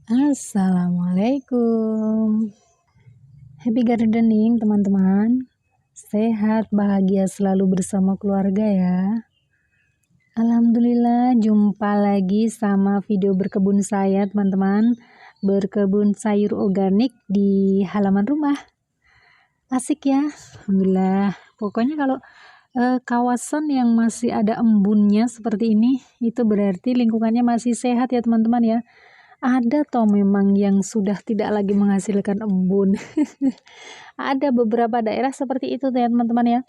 Assalamualaikum. Happy gardening teman-teman. Sehat, bahagia selalu bersama keluarga ya. Alhamdulillah jumpa lagi sama video berkebun saya teman-teman. Berkebun sayur organik di halaman rumah. Asik ya. Alhamdulillah. Pokoknya kalau kawasan yang masih ada embunnya seperti ini, itu berarti lingkungannya masih sehat ya teman-teman ya. Ada toh memang yang sudah tidak lagi menghasilkan embun. Ada beberapa daerah seperti itu ya teman-teman ya.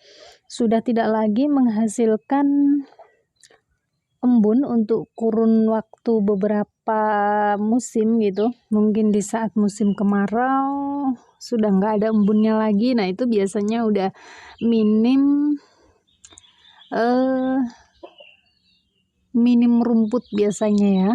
Sudah tidak lagi menghasilkan embun untuk kurun waktu beberapa musim gitu. Mungkin di saat musim kemarau sudah nggak ada embunnya lagi. Nah itu biasanya udah minim minim rumput biasanya ya.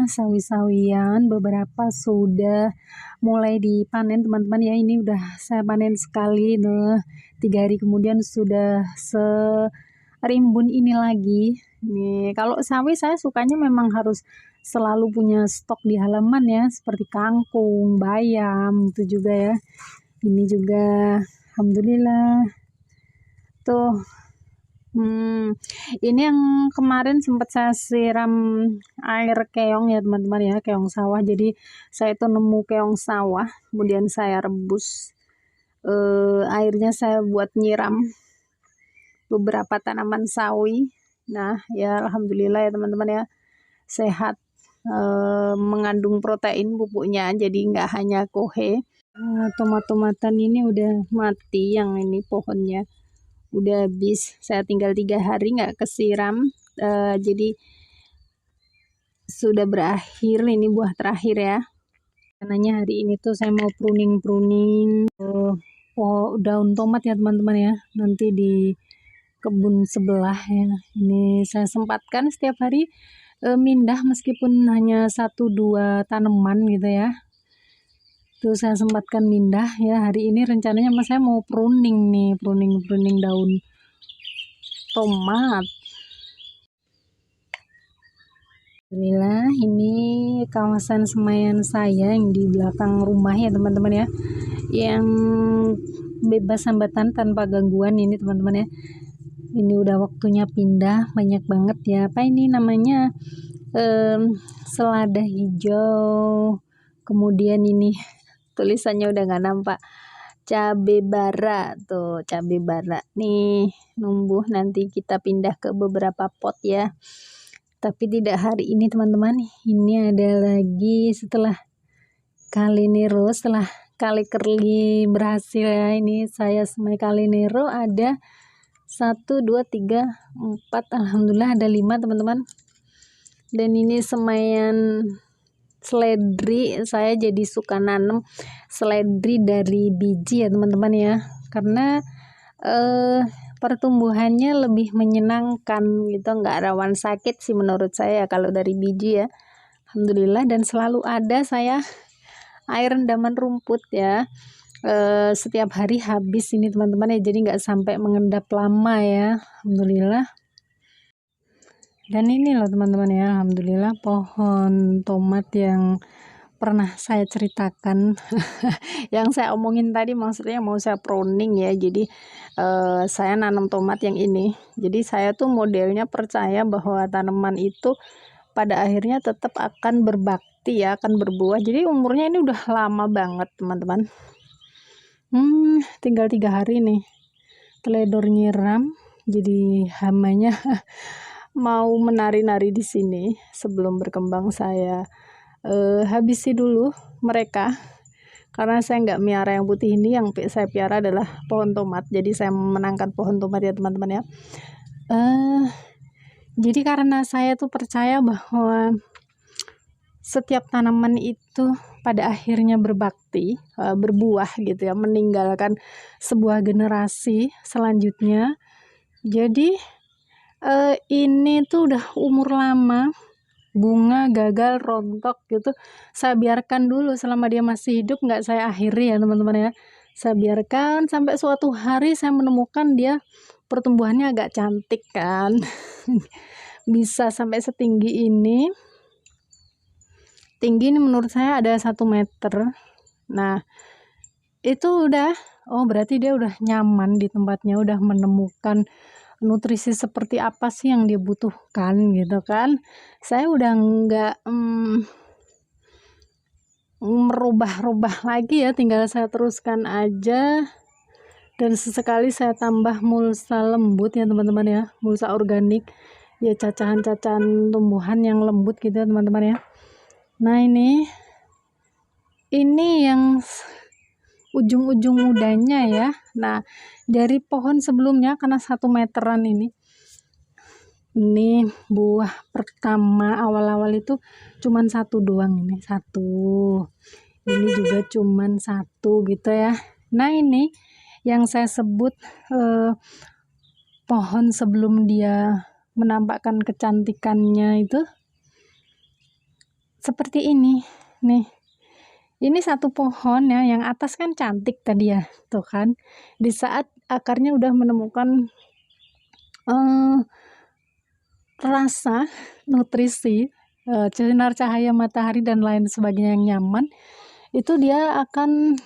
Sawi-sawian beberapa sudah mulai dipanen teman-teman ya. Ini udah saya panen sekali nih, 3 hari kemudian sudah serimbun ini lagi nih. Kalau sawi saya sukanya memang harus selalu punya stok di halaman ya, seperti kangkung, bayam itu juga ya. Ini juga alhamdulillah tuh. Ini yang kemarin sempat saya siram air keong ya teman-teman ya, keong sawah. Jadi saya itu nemu keong sawah, kemudian saya rebus airnya, saya buat nyiram beberapa tanaman sawi. Nah ya alhamdulillah ya teman-teman ya, sehat, mengandung protein pupuknya, jadi nggak hanya kohe. Tomat-tomatan ini udah mati, yang ini pohonnya udah habis, saya tinggal 3 hari nggak kesiram, jadi sudah berakhir, ini buah terakhir ya. Karena hari ini tuh saya mau pruning daun tomat ya teman-teman ya, nanti di kebun sebelah ya. Ini saya sempatkan setiap hari mindah meskipun hanya 1-2 tanaman gitu ya. Tuh saya sempatkan mindah ya. Hari ini rencananya saya mau pruning nih, pruning daun tomat. Alhamdulillah ini kawasan semaian saya yang di belakang rumah ya teman-teman ya, yang bebas hambatan tanpa gangguan ini teman-teman ya. Ini udah waktunya pindah, banyak banget ya. Apa ini namanya, selada hijau, kemudian ini tulisannya udah nggak nampak, cabe bara. Tuh cabe bara nih numbuh, nanti kita pindah ke beberapa pot ya, tapi tidak hari ini teman-teman. Ini ada lagi setelah kalinero, setelah kali kerli berhasil ya. Ini saya semai kalinero ada 1, 2, 3, 4, alhamdulillah ada 5 teman-teman. Dan ini semaian seledri, saya jadi suka nanam seledri dari biji ya teman-teman ya, karena pertumbuhannya lebih menyenangkan gitu, nggak rawan sakit sih menurut saya kalau dari biji ya. Alhamdulillah, dan selalu ada saya air rendaman rumput ya, setiap hari habis ini teman-teman ya, jadi nggak sampai mengendap lama ya. Alhamdulillah. Dan ini loh teman-teman ya, alhamdulillah pohon tomat yang pernah saya ceritakan yang saya omongin tadi, maksudnya mau saya pruning ya. Jadi saya nanam tomat yang ini, jadi saya tuh modelnya percaya bahwa tanaman itu pada akhirnya tetap akan berbakti ya, akan berbuah. Jadi umurnya ini udah lama banget teman-teman. Tinggal 3 hari nih teledor nyiram, jadi hamanya mau menari-nari di sini. Sebelum berkembang saya habisi dulu mereka, karena saya nggak miara yang putih ini, yang saya piara adalah pohon tomat. Jadi saya menangkan pohon tomat ya teman-teman ya. Jadi karena saya tuh percaya bahwa setiap tanaman itu pada akhirnya berbakti, berbuah gitu ya, meninggalkan sebuah generasi selanjutnya. Jadi ini tuh udah umur lama, bunga gagal rontok gitu, saya biarkan dulu selama dia masih hidup, nggak saya akhiri ya teman-teman ya. Saya biarkan sampai suatu hari saya menemukan dia pertumbuhannya agak cantik kan bisa sampai setinggi ini. tinggi ini menurut saya ada 1 meter. Nah itu udah, oh berarti dia udah nyaman di tempatnya, udah menemukan nutrisi seperti apa sih yang dia butuhkan gitu kan. Saya udah nggak merubah-rubah lagi ya, tinggal saya teruskan aja. Dan sesekali saya tambah mulsa lembut ya teman-teman ya, mulsa organik ya, cacahan-cacahan tumbuhan yang lembut gitu ya teman-teman ya. Nah ini yang ujung-ujung mudanya ya. Nah dari pohon sebelumnya karena 1 meteran ini buah pertama awal-awal itu cuman 1 doang, ini 1, ini juga cuman 1 gitu ya. Nah ini yang saya sebut pohon sebelum dia menampakkan kecantikannya itu seperti ini nih. Ini 1 pohon ya, yang atas kan cantik tadi ya, tuh kan. Di saat akarnya udah menemukan rasa, nutrisi, sinar cahaya matahari dan lain sebagainya yang nyaman, itu dia akan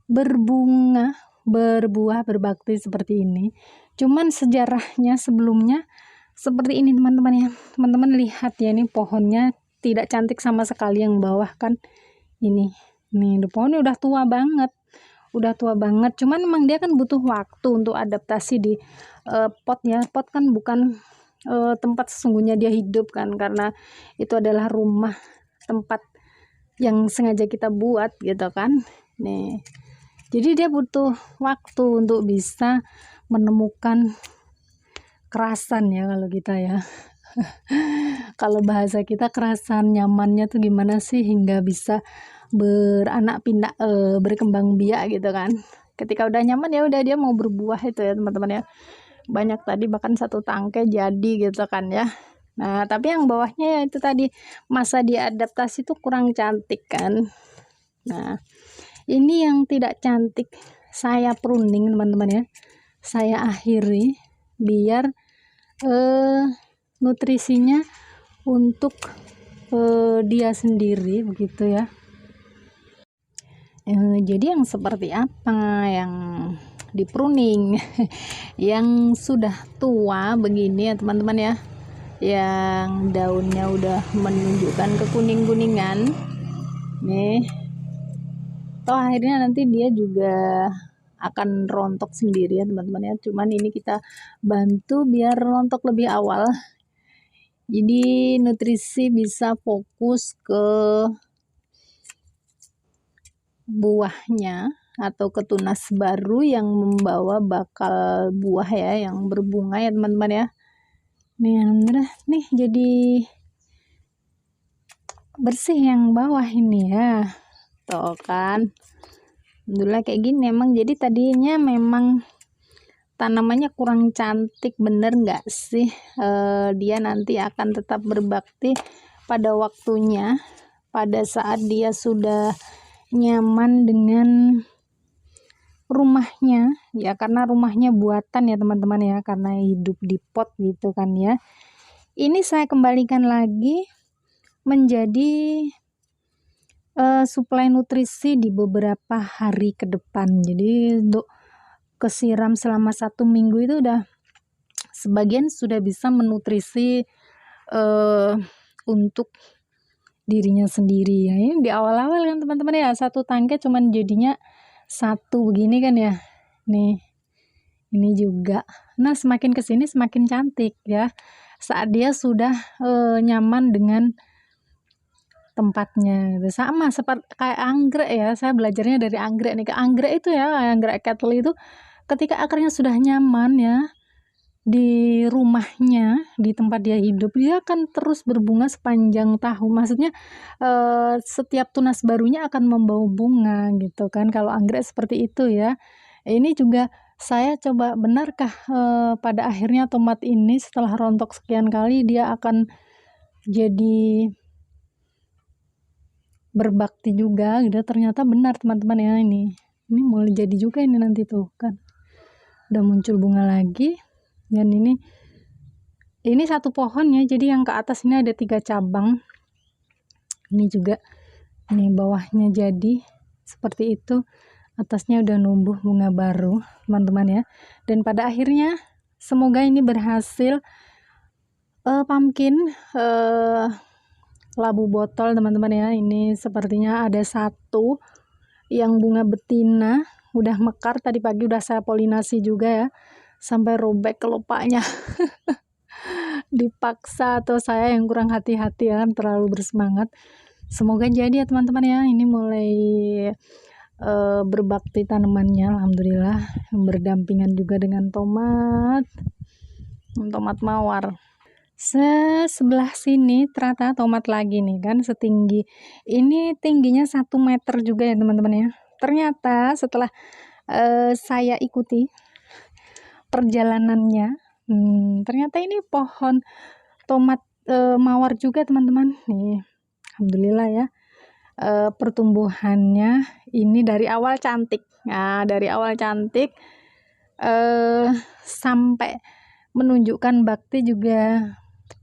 berbunga, berbuah, berbakti seperti ini. Cuman sejarahnya sebelumnya seperti ini teman-teman ya. Teman-teman lihat ya, ini pohonnya tidak cantik sama sekali yang bawah kan. Ini pohonnya udah tua banget, cuman memang dia kan butuh waktu untuk adaptasi di pot ya. Pot kan bukan tempat sesungguhnya dia hidup kan, karena itu adalah rumah, tempat yang sengaja kita buat gitu kan. Nih jadi dia butuh waktu untuk bisa menemukan kerasan ya, kalau kita ya. Kalau bahasa kita kerasan nyamannya tuh gimana sih hingga bisa beranak pinak, berkembang biak gitu kan. Ketika udah nyaman ya udah dia mau berbuah itu ya teman-teman ya. Banyak tadi bahkan 1 tangkai jadi gitu kan ya. Nah tapi yang bawahnya ya itu tadi, masa diadaptasi tuh kurang cantik kan. Nah ini yang tidak cantik saya pruning teman-teman ya, saya akhiri biar nutrisinya untuk dia sendiri begitu ya. Jadi yang seperti apa yang di pruning yang sudah tua begini ya teman-teman ya, yang daunnya udah menunjukkan kekuning-kuningan nih, toh akhirnya nanti dia juga akan rontok sendiri ya teman-teman ya. Cuman ini kita bantu biar rontok lebih awal, jadi nutrisi bisa fokus ke buahnya atau ke tunas baru yang membawa bakal buah ya, yang berbunga ya teman-teman ya. Nih jadi bersih yang bawah ini ya, tuh kan. Alhamdulillah kayak gini emang. Jadi tadinya memang tanamannya kurang cantik, bener nggak sih? Dia nanti akan tetap berbakti pada waktunya, pada saat dia sudah nyaman dengan rumahnya ya, karena rumahnya buatan ya teman-teman ya, karena hidup di pot gitu kan ya. Ini saya kembalikan lagi menjadi suplai nutrisi di beberapa hari ke depan. Jadi untuk kesiram selama 1 minggu itu udah sebagian sudah bisa menutrisi untuk dirinya sendiri ya. Ini di awal-awal kan teman-teman ya, 1 tangkai cuman jadinya 1 begini kan ya. Nih ini juga. Nah semakin kesini semakin cantik ya, saat dia sudah nyaman dengan tempatnya gitu. Sama seperti kayak anggrek ya, saya belajarnya dari anggrek nih. Ke anggrek itu ya, anggrek kettle itu ketika akarnya sudah nyaman ya di rumahnya, di tempat dia hidup, dia akan terus berbunga sepanjang tahun. Maksudnya setiap tunas barunya akan membawa bunga gitu kan, kalau anggrek seperti itu ya. Ini juga saya coba, benarkah pada akhirnya tomat ini setelah rontok sekian kali dia akan jadi berbakti juga gitu. Ternyata benar teman-teman ya, ini mulai jadi juga ini nanti tuh kan udah muncul bunga lagi. Dan ini 1 pohon ya, jadi yang ke atas ini ada 3 cabang. Ini juga ini bawahnya jadi seperti itu, atasnya udah numbuh bunga baru teman-teman ya. Dan pada akhirnya semoga ini berhasil. Pumpkin labu botol teman-teman ya, ini sepertinya ada satu yang bunga betina udah mekar, tadi pagi udah saya polinasi juga ya, sampai robek kelopaknya. Dipaksa atau saya yang kurang hati-hati ya, terlalu bersemangat. Semoga jadi ya teman-teman ya. Ini mulai berbakti tanamannya, alhamdulillah, berdampingan juga dengan tomat mawar. Sebelah sini ternyata tomat lagi nih kan, setinggi ini, tingginya 1 meter juga ya teman-teman ya. Ternyata setelah saya ikuti perjalanannya, ternyata ini pohon tomat mawar juga teman-teman nih, alhamdulillah ya. Pertumbuhannya ini dari awal cantik, nah dari awal cantik sampai menunjukkan bakti juga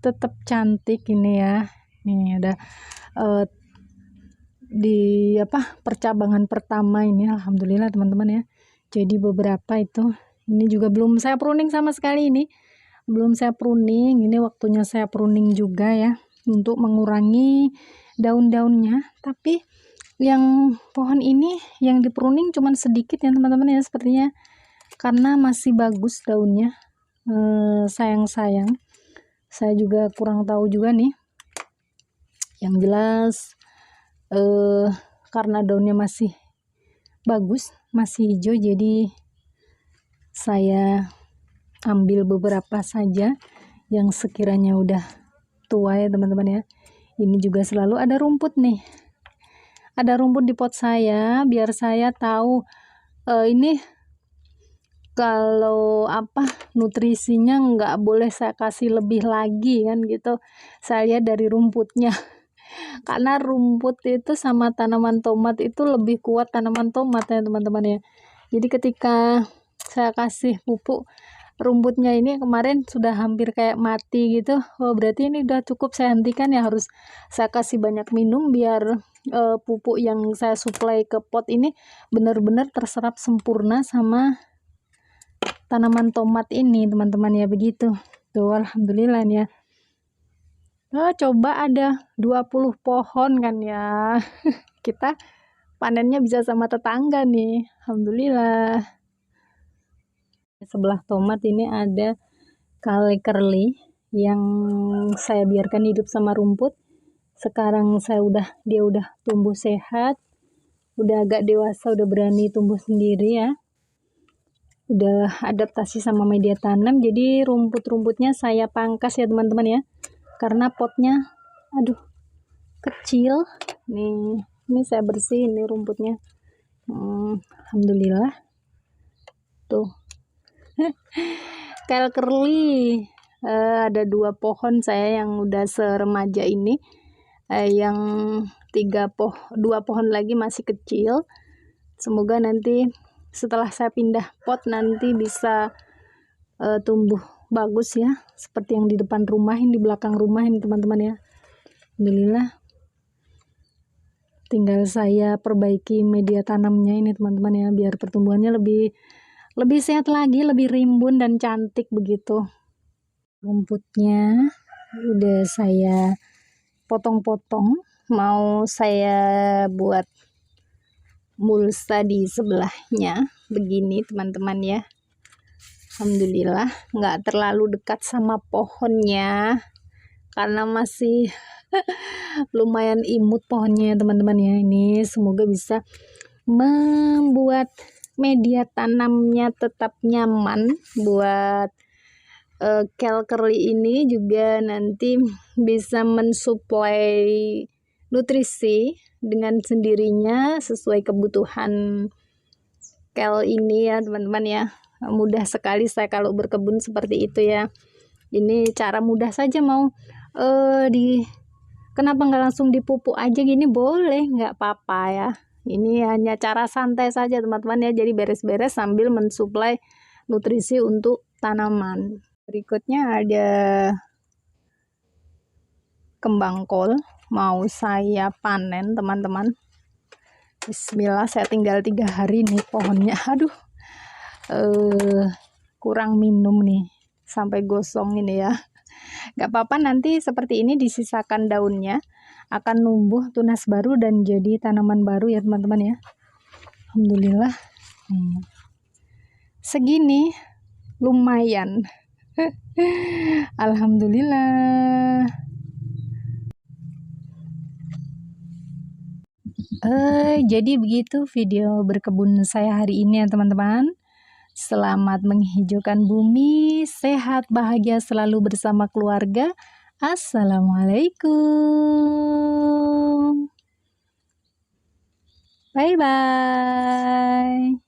tetap cantik ini ya. Nih ada di percabangan pertama ini, alhamdulillah teman-teman ya. Jadi beberapa itu ini juga belum saya pruning sama sekali, ini belum saya pruning, ini waktunya saya pruning juga ya untuk mengurangi daun-daunnya. Tapi yang pohon ini yang di pruning cuman sedikit ya teman-teman ya, sepertinya karena masih bagus daunnya. Sayang saya juga kurang tahu juga nih. Yang jelas karena daunnya masih bagus, masih hijau, jadi saya ambil beberapa saja yang sekiranya udah tua ya teman-teman ya. Ini juga selalu ada rumput nih, ada rumput di pot saya, biar saya tahu ini kalau nutrisinya nggak boleh saya kasih lebih lagi kan gitu. Saya lihat dari rumputnya. Karena rumput itu sama tanaman tomat itu lebih kuat tanaman tomat ya teman-teman ya. Jadi ketika saya kasih pupuk rumputnya ini kemarin sudah hampir kayak mati gitu, berarti ini udah cukup saya hentikan ya, harus saya kasih banyak minum biar pupuk yang saya suplai ke pot ini benar-benar terserap sempurna sama tanaman tomat ini teman-teman ya. Begitu tuh, alhamdulillah ya. Coba ada 20 pohon kan ya. Kita panennya bisa sama tetangga nih, alhamdulillah. Sebelah tomat ini ada kale curly yang saya biarkan hidup sama rumput. Sekarang dia udah tumbuh sehat, udah agak dewasa, udah berani tumbuh sendiri ya, udah adaptasi sama media tanam. Jadi rumput-rumputnya saya pangkas ya teman-teman ya, karena potnya kecil nih. Ini saya bersihin nih rumputnya, alhamdulillah tuh. Kale curly ada 2 pohon saya yang udah seremaja ini, yang 2 pohon lagi masih kecil. Semoga nanti setelah saya pindah pot nanti bisa tumbuh bagus ya, seperti yang di depan rumah ini, di belakang rumah ini teman-teman ya. Alhamdulillah, tinggal saya perbaiki media tanamnya ini teman-teman ya, biar pertumbuhannya lebih sehat lagi, lebih rimbun dan cantik begitu. Rumputnya udah saya potong-potong, mau saya buat mulsa di sebelahnya begini teman-teman ya. Alhamdulillah nggak terlalu dekat sama pohonnya karena masih lumayan imut pohonnya teman-teman ya. Ini semoga bisa membuat media tanamnya tetap nyaman buat kale curly ini, juga nanti bisa mensuplai nutrisi dengan sendirinya sesuai kebutuhan kale ini ya teman-teman ya. Mudah sekali saya kalau berkebun seperti itu ya. Ini cara mudah saja, mau kenapa nggak langsung dipupuk aja gini, boleh, nggak apa-apa ya. Ini hanya cara santai saja teman-teman ya, jadi beres-beres sambil mensuplai nutrisi untuk tanaman. Berikutnya ada kembang kol. mau saya panen teman-teman. Bismillah, saya tinggal 3 hari nih pohonnya. Aduh, kurang minum nih sampai gosong ini ya. Gak apa-apa, nanti seperti ini disisakan daunnya akan numbuh tunas baru dan jadi tanaman baru ya teman-teman ya. Alhamdulillah. Segini lumayan. Alhamdulillah. Jadi begitu video berkebun saya hari ini ya teman-teman. Selamat menghijaukan bumi, sehat bahagia selalu bersama keluarga. Assalamualaikum. Bye bye.